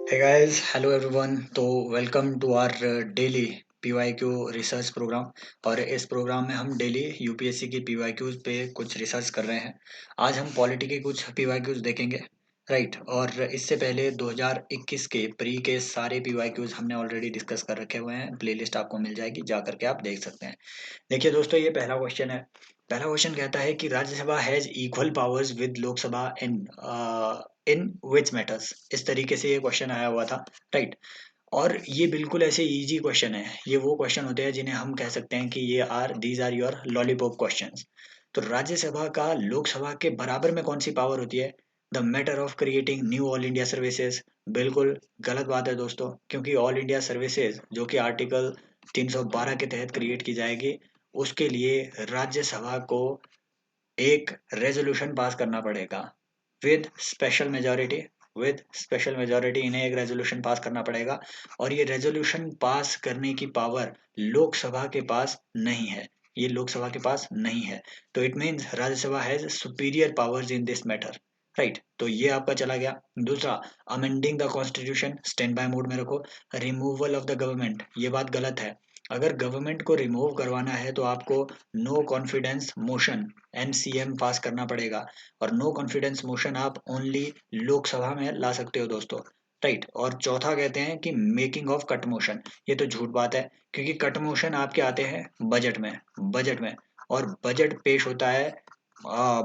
Hey guys, hello everyone. तो welcome to our daily PYQ research program. और इस programme में हम डेली यूपीएससी की PYQs पे कुछ रिसर्च कर रहे हैं। आज हम पॉलिटी के कुछ PYQs देखेंगे, राइट। और इससे पहले 2021 के प्री के सारे PYQs हमने ऑलरेडी डिस्कस कर रखे हुए हैं। प्लेलिस्ट आपको मिल जाएगी, जा करके आप देख सकते हैं। देखिए दोस्तों, ये पहला क्वेश्चन है। पहला क्वेश्चन कहता है कि Rajya Sabha has equal powers with Lok Sabha in which matters. इस तरीके से ये क्वेश्चन आया हुआ था, राइट। और ये बिल्कुल ऐसे इजी क्वेश्चन है। ये वो क्वेश्चन होते हैं जिन्हें हम कह सकते हैं कि ये these are your lollipop questions. तो राज्यसभा का लोकसभा के बराबर में कौन सी पावर होती है? The matter of creating knew all India services. बिल्कुल गलत बात है दोस्तों, क्योंकि ऑल इंडिया सर्विसेज जो कि आर्टिकल 312 के तहत क्रिएट की जाएगी, उसके लिए राज्यसभा को एक रेजोल्यूशन पास करना पड़ेगा with special majority. With special majority इन्हें एक रेजोल्यूशन पास करना पड़ेगा। और ये रेजोल्यूशन पास करने की पावर लोकसभा के पास नहीं है। ये लोकसभा के पास नहीं है। तो it means Rajya Sabha has superior powers in this matter, right. तो ये आपका चला गया। दूसरा, amending the constitution, stand by mode में रखो। रिमूवल ऑफ द गवर्नमेंट, ये बात गलत है। अगर गवर्नमेंट को रिमूव करवाना है तो आपको नो कॉन्फिडेंस मोशन, NCM पास करना पड़ेगा। और नो कॉन्फिडेंस मोशन आप ओनली लोकसभा में ला सकते हो दोस्तों, राइट। और चौथा कहते हैं कि मेकिंग ऑफ कट मोशन। ये तो झूठ बात है, क्योंकि कट मोशन आपके आते हैं बजट में। और बजट पेश होता है,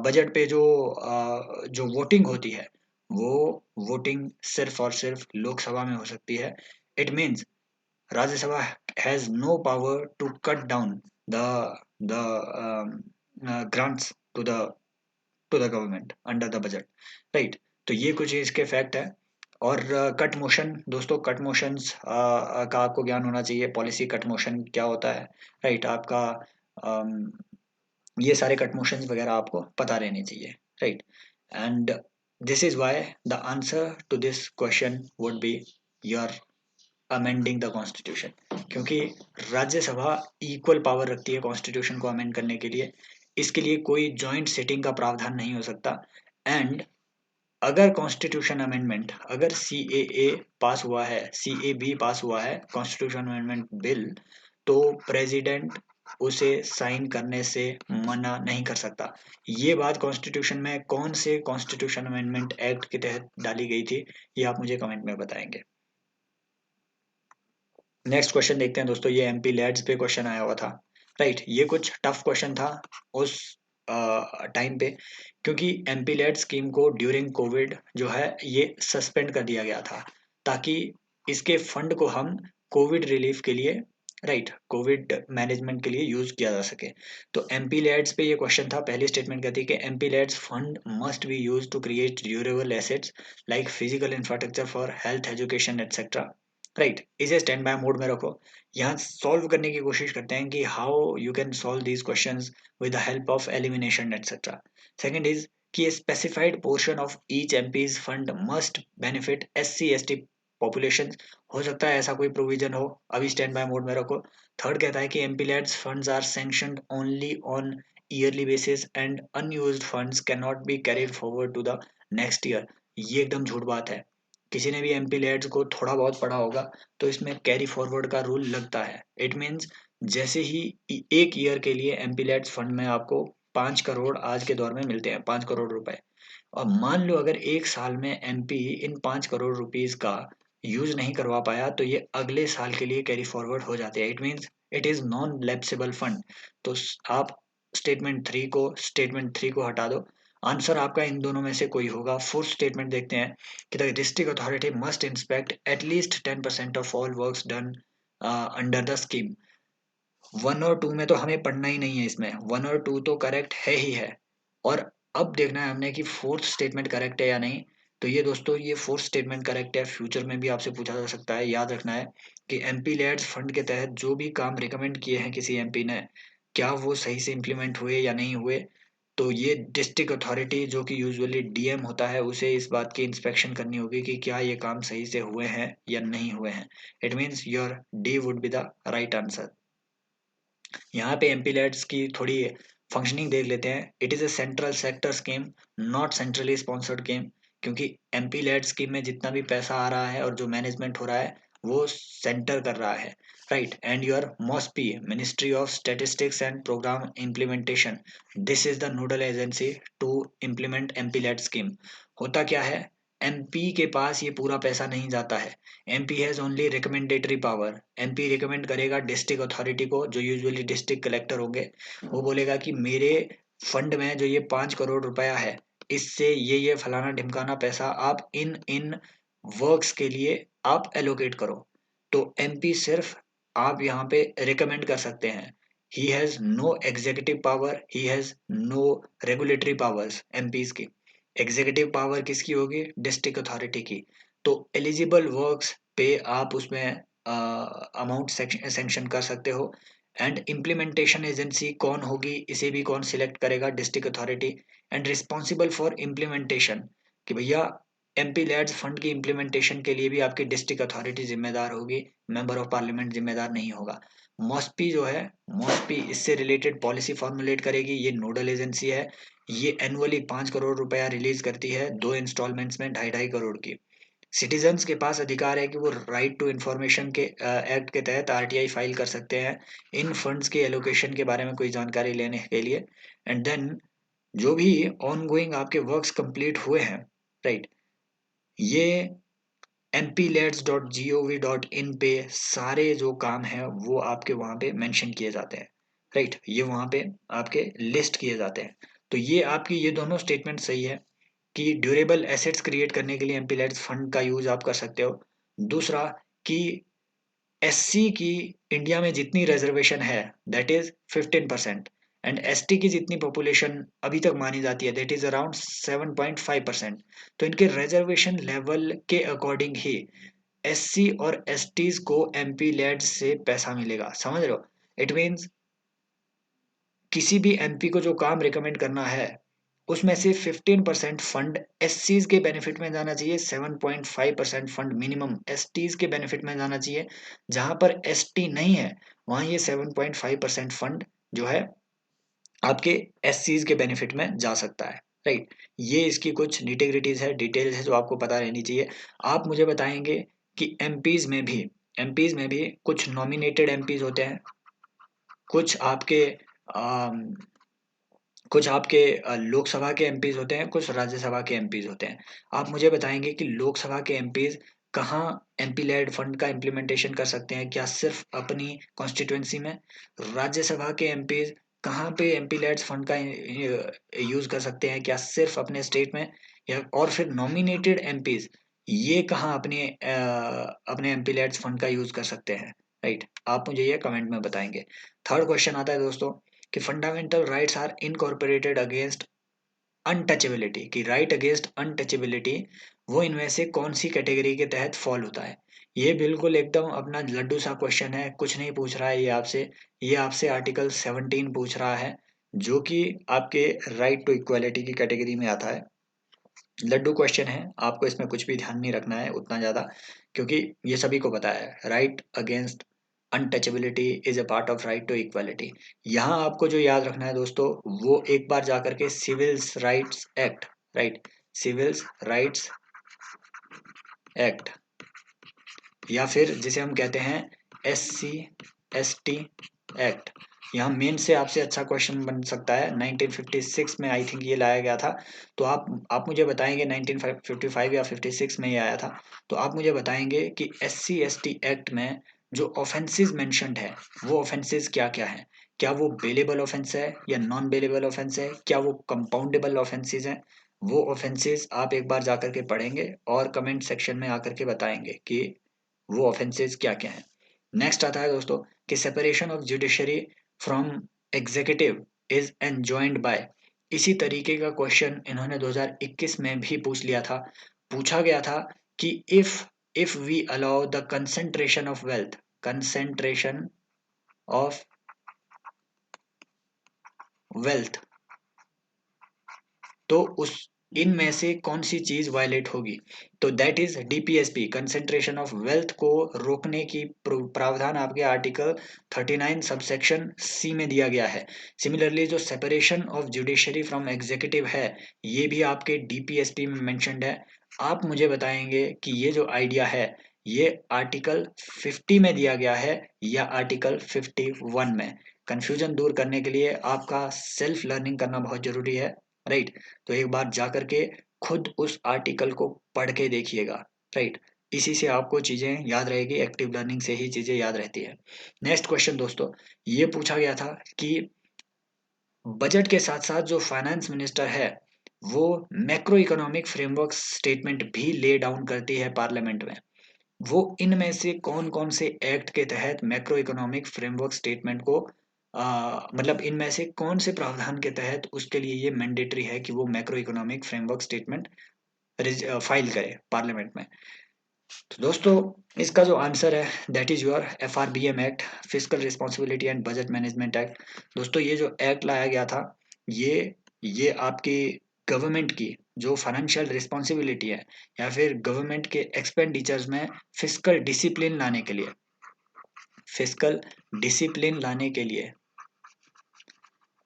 बजट पे जो वोटिंग होती है, वो वोटिंग सिर्फ और सिर्फ लोकसभा में हो सकती है। It means Rajya Sabha has no power to cut down the grants to the government under the budget, right। तो ये कुछ इसके फैक्ट है। और कट मोशन दोस्तों, कट मोशंस का आपको ज्ञान होना चाहिए। पॉलिसी कट मोशन क्या होता है, राइट। आपका अम, ये सारे कट मोशंस वगैरह आपको पता रहने चाहिए, right. And this is why the answer to this question would be your amending the constitution. क्योंकि राज्यसभा इक्वल पावर रखती है कॉन्स्टिट्यूशन को अमेंड करने के लिए। इसके लिए कोई जॉइंट सिटिंग का प्रावधान नहीं हो सकता। एंड अगर कॉन्स्टिट्यूशन अमेंडमेंट, अगर CAA पास हुआ है, CAB पास हुआ है, कॉन्स्टिट्यूशन अमेंडमेंट बिल, तो प्रेसिडेंट उसे साइन करने से मना नहीं कर सकता। ये बात कॉन्स्टिट्यूशन में कौन से कॉन्स्टिट्यूशन अमेंडमेंट एक्ट के तहत डाली गई थी, ये आप मुझे कमेंट में बताएंगे। नेक्स्ट क्वेश्चन देखते हैं दोस्तों। ये MP लैड्स पे क्वेश्चन आया हुआ था, राइट। ये कुछ टफ क्वेश्चन था उस टाइम पे, क्योंकि MP लैड स्कीम को ड्यूरिंग कोविड जो है ये सस्पेंड कर दिया गया था, ताकि इसके फंड को हम कोविड रिलीफ के लिए, राइट, कोविड मैनेजमेंट के लिए यूज किया जा सके। तो MP लैड्स पे ये क्वेश्चन था। पहली स्टेटमेंट कहती है कि MP lads fund must be use to create durable assets like physical infrastructure for health education etcetera, right. इसे स्टैंड बाय मोड में रखो। यहाँ सॉल्व करने की कोशिश करते हैं कि how you can solve these questions with the help of elimination etcetera. Second is कि specified portion of each MP's fund must benefit SC ST population. हो सकता है ऐसा कोई प्रोविजन हो, अभी स्टैंड बाय मोड में रखो। थर्ड कहता है कि MP lads funds are sanctioned only on yearly basis and unused funds can not be carried forward to the next year. ये एकदम झूठ बात है। किसी ने भी MP लेड्स को थोड़ा बहुत पढ़ा होगा, तो इसमें कैरी फॉरवर्ड का रूल लगता है। इट मीन्स जैसे ही एक ईयर के लिए MP लेड्स फंड में आपको 5 करोड़ आज के दौर में मिलते हैं, 5 करोड़ रुपए। और मान लो अगर एक साल में MP इन 5 करोड़ रुपीज का यूज नहीं करवा पाया, तो ये अगले साल के लिए कैरी फॉरवर्ड हो जाते हैं। It means it is non lapsable fund. तो आप स्टेटमेंट थ्री को हटा दो। आंसर आपका इन दोनों में से कोई होगा। फोर्थ स्टेटमेंट देखते हैं कि the district authority must inspect at least 10% of all works done under the scheme. 1 और 2 में तो हमें पढ़ना ही नहीं है, इसमें 1 और 2 तो करेक्ट है ही है। और अब देखना है हमने कि फोर्थ स्टेटमेंट करेक्ट है या नहीं। तो ये दोस्तों, ये फोर्थ स्टेटमेंट करेक्ट है। फ्यूचर में भी आपसे पूछा जा सकता है। याद रखना है कि MP लैड्स फंड के तहत जो भी काम रिकमेंड किए हैं किसी MP ने, क्या वो सही से इम्प्लीमेंट हुए या नहीं हुए। तो ये डिस्ट्रिक्ट अथॉरिटी जो कि यूजुअली DM होता है, उसे इस बात की इंस्पेक्शन करनी होगी कि क्या ये काम सही से हुए हैं या नहीं हुए हैं। It means your D would be the right answer. यहाँ पे MP लैड्स की थोड़ी फंक्शनिंग देख लेते हैं। It is a central sector scheme, not centrally sponsored scheme. क्योंकि एमपी लेड स्कीम में जितना भी पैसा आ रहा है और जो मैनेजमेंट हो रहा है वो सेंटर कर रहा है, right. And your MoSPI, ministry of statistics and programme implementation, this is the nodal agency to implement MP LAD scheme. होता क्या है, एमपी के पास ये पूरा पैसा नहीं जाता है। MP has only recommendatory power. MP recommend करेगा डिस्ट्रिक्ट अथॉरिटी को, जो यूजुअली डिस्ट्रिक्ट कलेक्टर होंगे। वो बोलेगा कि मेरे फंड में जो ये 5 करोड़ रुपया है, इससे ये फलाना ढिमकाना पैसा आप इन इन वर्क्स के लिए आप एलोकेट करो। तो एमपी सिर्फ आप यहाँ पे रिकमेंड कर सकते हैं। He has no executive power, he has no regulatory powers. MPs की एग्जीक्यूटिव पावर किसकी होगी, डिस्ट्रिक्ट अथॉरिटी की। तो एलिजिबल वर्क्स पे आप उसमें अमाउंट सेंक्शन कर सकते हो। एंड इम्प्लीमेंटेशन एजेंसी कौन होगी, इसे भी कौन सिलेक्ट करेगा, district authority. And responsible for implementation, कि भैया एमपी लैड्स फंड की इम्प्लीमेंटेशन के लिए भी आपकी डिस्ट्रिक्ट अथॉरिटी जिम्मेदार होगी, मेंबर ऑफ पार्लियामेंट जिम्मेदार नहीं होगा। मॉस्पी जो है, मॉस्पी इससे रिलेटेड पॉलिसी फॉर्मुलेट करेगी, ये नोडल एजेंसी है। ये एनुअली 5 करोड़ रुपया रिलीज करती है, 2 इंस्टॉलमेंट्स में 2.5 2.5 करोड़ की। सिटीजन्स के पास अधिकार है कि वो राइट टू इंफॉर्मेशन के एक्ट के तहत आरटीआई फाइल कर सकते हैं इन फंड्स के एलोकेशन के बारे में कोई जानकारी लेने के लिए। एंड देन जो भी ऑन गोइंग आपके वर्क्स कंप्लीट हुए हैं, राइट, ये mplets.gov.in पे सारे जो काम है वो आपके वहाँ पे मेंशन किए जाते हैं, राइट। ये वहाँ पे आपके लिस्ट किए जाते हैं। तो ये आपकी ये दोनों स्टेटमेंट सही है कि ड्यूरेबल एसेट्स क्रिएट करने के लिए एमपीलेट्स फंड का यूज आप कर सकते हो। दूसरा कि एससी की इंडिया में जितनी रिजर्वेशन है दैट इज 15%। एंड एसटी की जितनी पॉपुलेशन अभी तक मानी जाती है दैट इज अराउंड 7.5%। तो इनके रिजर्वेशन लेवल के अकॉर्डिंग ही एससी और एसटीज को एमपी लेड से पैसा मिलेगा, समझ रहे हो। इट मीन्स किसी भी एमपी को जो काम रिकमेंड करना है उसमें से 15% फंड एससीज के बेनिफिट में जाना चाहिए, 7.5% फंड मिनिमम एसटीज के बेनिफिट में जाना चाहिए। जहां पर एसटी नहीं है वहां ये 7.5% फंड जो है आपके एससीज के बेनिफिट में जा सकता है, राइट। ये इसकी कुछ निटिग्रिटीज है, डिटेल्स है जो आपको पता रहनी चाहिए। आप मुझे बताएंगे कि एमपीज में भी कुछ नॉमिनेटेड एमपीज होते हैं, कुछ आपके कुछ आपके लोकसभा के एमपीज होते हैं, कुछ राज्यसभा के एमपीज होते हैं। आप मुझे बताएंगे कि लोकसभा के एमपीज कहाँ एमपी लेड फंड का इम्प्लीमेंटेशन कर सकते हैं, क्या सिर्फ अपनी कॉन्स्टिट्युएंसी में। राज्यसभा के एमपीज कहाँ पे एमपी लेड फंड का यूज कर सकते हैं, क्या सिर्फ अपने स्टेट में, या और फिर नॉमिनेटेड एमपीज ये कहाँ अपने एमपी लेड फंड का यूज कर सकते हैं, राइट। आप मुझे ये कमेंट में बताएंगे। थर्ड क्वेश्चन आता है दोस्तों कि fundamental rights are incorporated against untouchability, कि राइट अगेंस्ट अनटचेबिलिटी वो इनमें से कौन सी कैटेगरी के तहत फॉल होता है। ये बिल्कुल एकदम अपना लड्डू सा क्वेश्चन है, कुछ नहीं पूछ रहा है ये आपसे आर्टिकल 17 पूछ रहा है, जो कि आपके राइट टू इक्वालिटी की कैटेगरी में आता है। लड्डू क्वेश्चन है, आपको इसमें कुछ भी ध्यान नहीं रखना है उतना ज्यादा, क्योंकि ये सभी को पता है right against untouchability is a part of right to equality. यहाँ आपको जो याद रखना है दोस्तों, वो एक बार जाकर के civils rights act, right, civils rights act, या फिर जिसे हम कहते हैं SC/ST एक्ट। यहाँ मेन से आपसे अच्छा क्वेश्चन बन सकता है, 1956 में आई थिंक ये लाया गया था। तो आप मुझे बताएंगे 1955 या 56 में ये आया था। तो आप मुझे बताएंगे कि SC/ST एक्ट में जो ऑफेंसेस मेंशन्ड है वो ऑफेंसेस क्या क्या है। क्या वो बेलेबल ऑफेंस है या नॉन बेलेबल ऑफेंस है, क्या वो कंपाउंडेबल ऑफेंसेस हैं। वो ऑफेंसेस आप एक बार जाकर के पढ़ेंगे और कमेंट सेक्शन में आकर के बताएंगे कि वो ऑफेंसेस क्या क्या हैं। नेक्स्ट आता है दोस्तों कि separation of judiciary from executive is enjoined by. इसी तरीके का क्वेश्चन इन्होंने 2021 में भी पूछ लिया था। पूछा गया था कि if we allow the concentration of wealth, तो इनमें से कौन सी चीज वायलेट होगी? तो that is DPSP, concentration of wealth को रोकने की प्रावधान आपके आर्टिकल 39 सबसेक्शन सी में दिया गया है। सिमिलरली जो separation of judiciary from executive है, ये भी आपके डीपीएसपी में मेंशन्ड है। आप मुझे बताएंगे कि ये जो आइडिया है, ये आर्टिकल 50 में दिया गया है या आर्टिकल 51 में? कंफ्यूजन दूर करने के लिए आपका सेल्फ लर्निंग करना बहुत जरूरी है, राइट? तो एक बार जा करके खुद उस आर्टिकल को पढ़ के देखिएगा, राइट? इसी से आपको चीजें याद रहेगी, एक्टिव लर्निंग से ही चीजें याद रहती है। नेक्स्ट क्वेश्चन दोस्तों, ये पूछा गया था कि बजट के साथ साथ जो फाइनेंस मिनिस्टर है, वो मैक्रो इकोनॉमिक फ्रेमवर्क स्टेटमेंट भी ले डाउन करती है पार्लियामेंट में। वो इनमें से कौन कौन से एक्ट के तहत मैक्रो इकोनॉमिक फ्रेमवर्क स्टेटमेंट को मतलब इनमें से कौन से प्रावधान के तहत उसके लिए ये मैंडेटरी है कि वो macro economic framework statement file करे पार्लियामेंट में? तो दोस्तों, इसका जो आंसर है that is your FRBM act, physical responsibility and budget management act. दोस्तों, ये जो एक्ट लाया गया था, ये ये आपकी गवर्नमेंट की जो फाइनेंशियल रिस्पॉन्सिबिलिटी है या फिर गवर्नमेंट के एक्सपेंडिचर्स में फिजिकल डिसिप्लिन लाने के लिए, फिजिकल डिसिप्लिन लाने के लिए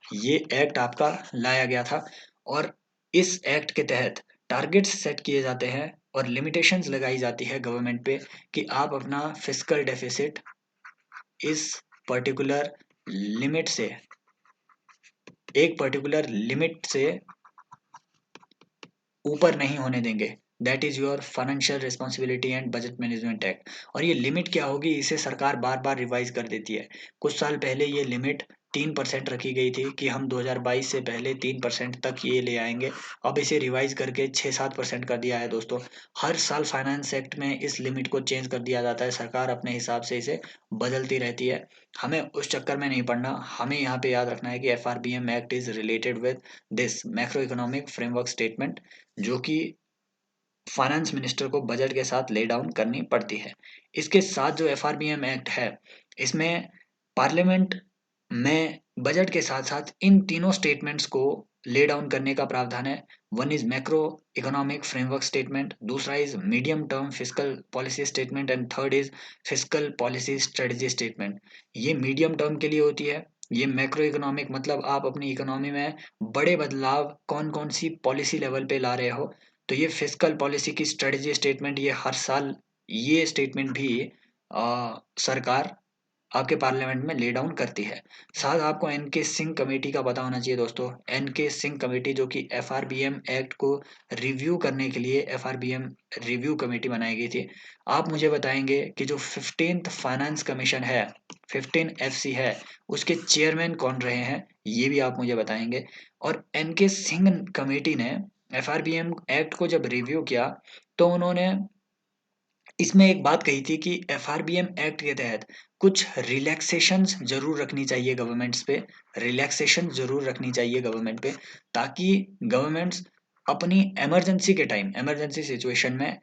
ये एक्ट आपका लाया गया था। और इस एक्ट के तहत टारगेट्स सेट किए जाते हैं और लिमिटेशंस लगाई जाती है गवर्नमेंट पे कि आप अपना फिजिकल डेफिसिट इस पर्टिकुलर लिमिट से, एक पर्टिकुलर लिमिट से ऊपर नहीं होने देंगे। That is your financial responsibility and budget management act. और ये लिमिट क्या होगी, इसे सरकार बार बार रिवाइज कर देती है। कुछ साल पहले ये लिमिट 3% रखी गई थी कि हम 2022 से पहले 3% तक ये ले आएंगे। अब इसे रिवाइज करके 6-7% कर दिया है दोस्तों। हर साल फाइनेंस एक्ट में इस लिमिट को चेंज कर दिया जाता है, सरकार अपने हिसाब से इसे बदलती रहती है। हमें उस चक्कर में नहीं पड़ना, हमें यहाँ पे याद रखना है कि FRBM act is related with this macro economic framework statement, जो कि फाइनेंस मिनिस्टर को बजट के साथ ले डाउन करनी पड़ती है। इसके साथ जो एफआरबीएम एक्ट है, इसमें पार्लियामेंट में बजट के साथ साथ इन तीनों स्टेटमेंट्स को ले डाउन करने का प्रावधान है। One is macro economic framework statement, दूसरा is medium term physical policy statement and third is physical policy strategy statement. ये मीडियम टर्म के लिए होती है। ये मैक्रो इकोनॉमिक मतलब आप अपनी इकोनॉमी में बड़े बदलाव कौन कौन सी पॉलिसी लेवल पे ला रहे हो। तो ये फिस्कल पॉलिसी की स्ट्रेटजी स्टेटमेंट, ये हर साल ये स्टेटमेंट भी सरकार आपके पार्लियामेंट में ले डाउन करती है। साथ आपको एन के सिंह कमेटी का पता होना चाहिए दोस्तों। एन के सिंह कमेटी जो कि एफआरबीएम एक्ट को रिव्यू करने के लिए एफआरबीएम रिव्यू कमेटी बनाई गई थी। आप मुझे बताएंगे कि जो 15th फाइनेंस कमीशन है, 15 FC है, उसके चेयरमैन कौन रहे हैं, ये भी आप मुझे बताएंगे। और एन के सिंह कमेटी ने एफआरबीएम एक्ट को जब रिव्यू किया, तो उन्होंने इसमें एक बात कही थी कि एफआरबीएम एक्ट के तहत कुछ रिलैक्सेशंस जरूर रखनी चाहिए गवर्नमेंट्स पे, रिलैक्सेशन जरूर रखनी चाहिए गवर्नमेंट पे, ताकि गवर्नमेंट्स अपनी इमरजेंसी के टाइम, इमरजेंसी सिचुएशन में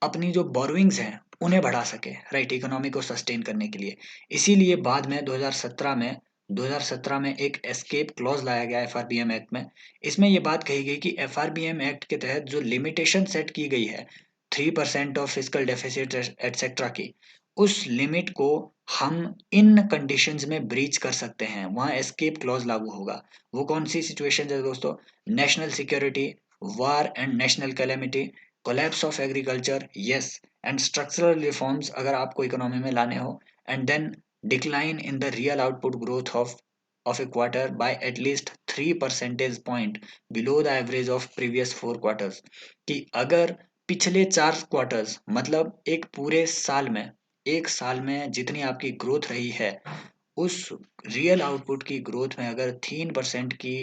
अपनी जो बोरोइंग्स हैं उन्हें बढ़ा सके, राइट, इकोनॉमी को सस्टेन करने के लिए। इसीलिए बाद में 2017 में एक एस्केप क्लॉज लाया गया एफआरबीएम एक्ट में। इसमें यह बात कही गई कि एफआरबीएम एक्ट के तहत जो लिमिटेशन सेट की गई है 3% ऑफ फिजिकल डेफिसिट एटसेट्रा की, उस लिमिट को हम इन कंडीशंस में ब्रीच कर सकते हैं, वहां एस्केप क्लॉज लागू होगा। वो कौन सी सिचुएशन है दोस्तों? National security, war and national calamity, collapse of agriculture, yes, and structural reforms अगर आपको इकोनॉमी में लाने हो, and then decline in the real output growth of a quarter by at least 3 percentage point below the average of previous 4 quarters. कि अगर पिछले 4 quarters मतलब एक पूरे साल में, एक साल में जितनी आपकी ग्रोथ रही है, उस रियल आउटपुट की ग्रोथ में अगर 3% की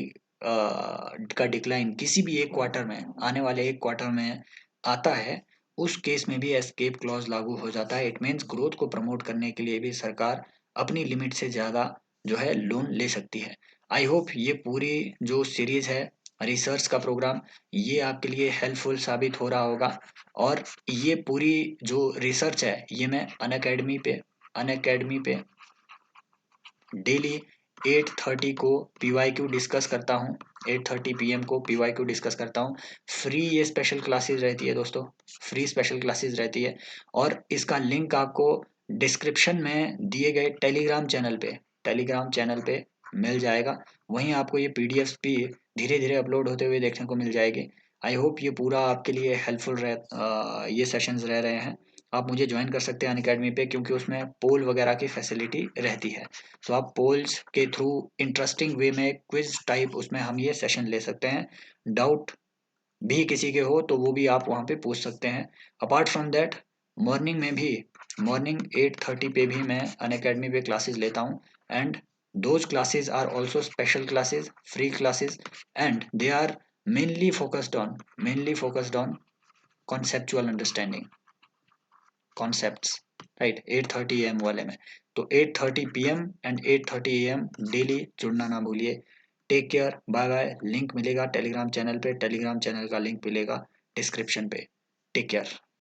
का डिक्लाइन किसी भी एक क्वार्टर में, आने वाले एक क्वार्टर में आता है, उस केस में भी एस्केप क्लॉज लागू हो जाता है। इट मीन्स ग्रोथ को प्रमोट करने के लिए भी सरकार अपनी लिमिट से ज्यादा जो है लोन ले सकती है। आई होप ये पूरी जो सीरीज है रिसर्च का प्रोग्राम, ये आपके लिए हेल्पफुल साबित हो रहा होगा। और ये पूरी जो रिसर्च है, ये मैं अन अकेडमी पे डेली 8:30 को PYQ डिस्कस करता हूँ। 8:30 PM को PYQ डिस्कस करता हूँ। फ्री ये स्पेशल क्लासेस रहती है दोस्तों, फ्री स्पेशल क्लासेस रहती है, और इसका लिंक आपको डिस्क्रिप्शन में दिए गए टेलीग्राम चैनल पे मिल जाएगा। वहीं आपको ये पीडीएफ्स भी धीरे धीरे अपलोड होते हुए देखने को मिल जाएगी। आई होप ये पूरा आपके लिए हेल्पफुल ये सेशंस रह रहे हैं। आप मुझे ज्वाइन कर सकते हैं अनअकैडमी पे, क्योंकि उसमें पोल वगैरह की फैसिलिटी रहती है। तो आप पोल्स के थ्रू इंटरेस्टिंग वे में क्विज टाइप उसमें हम ये सेशन ले सकते हैं। डाउट भी किसी के हो तो वो भी आप वहाँ पे पूछ सकते हैं। अपार्ट फ्रॉम दैट मॉर्निंग 8:30 पे भी मैं अनअकैडमी पे क्लासेस लेता हूँ, and those classes are also special classes, free classes, and they are mainly focused on conceptual understanding, concepts, right, 8:30 AM वाले में। तो 8:30 PM एंड 8:30 AM डेली जुड़ना ना भूलिए। Take care, bye bye. Link मिलेगा टेलीग्राम चैनल पे, Telegram channel का link मिलेगा डिस्क्रिप्शन पे। Take care.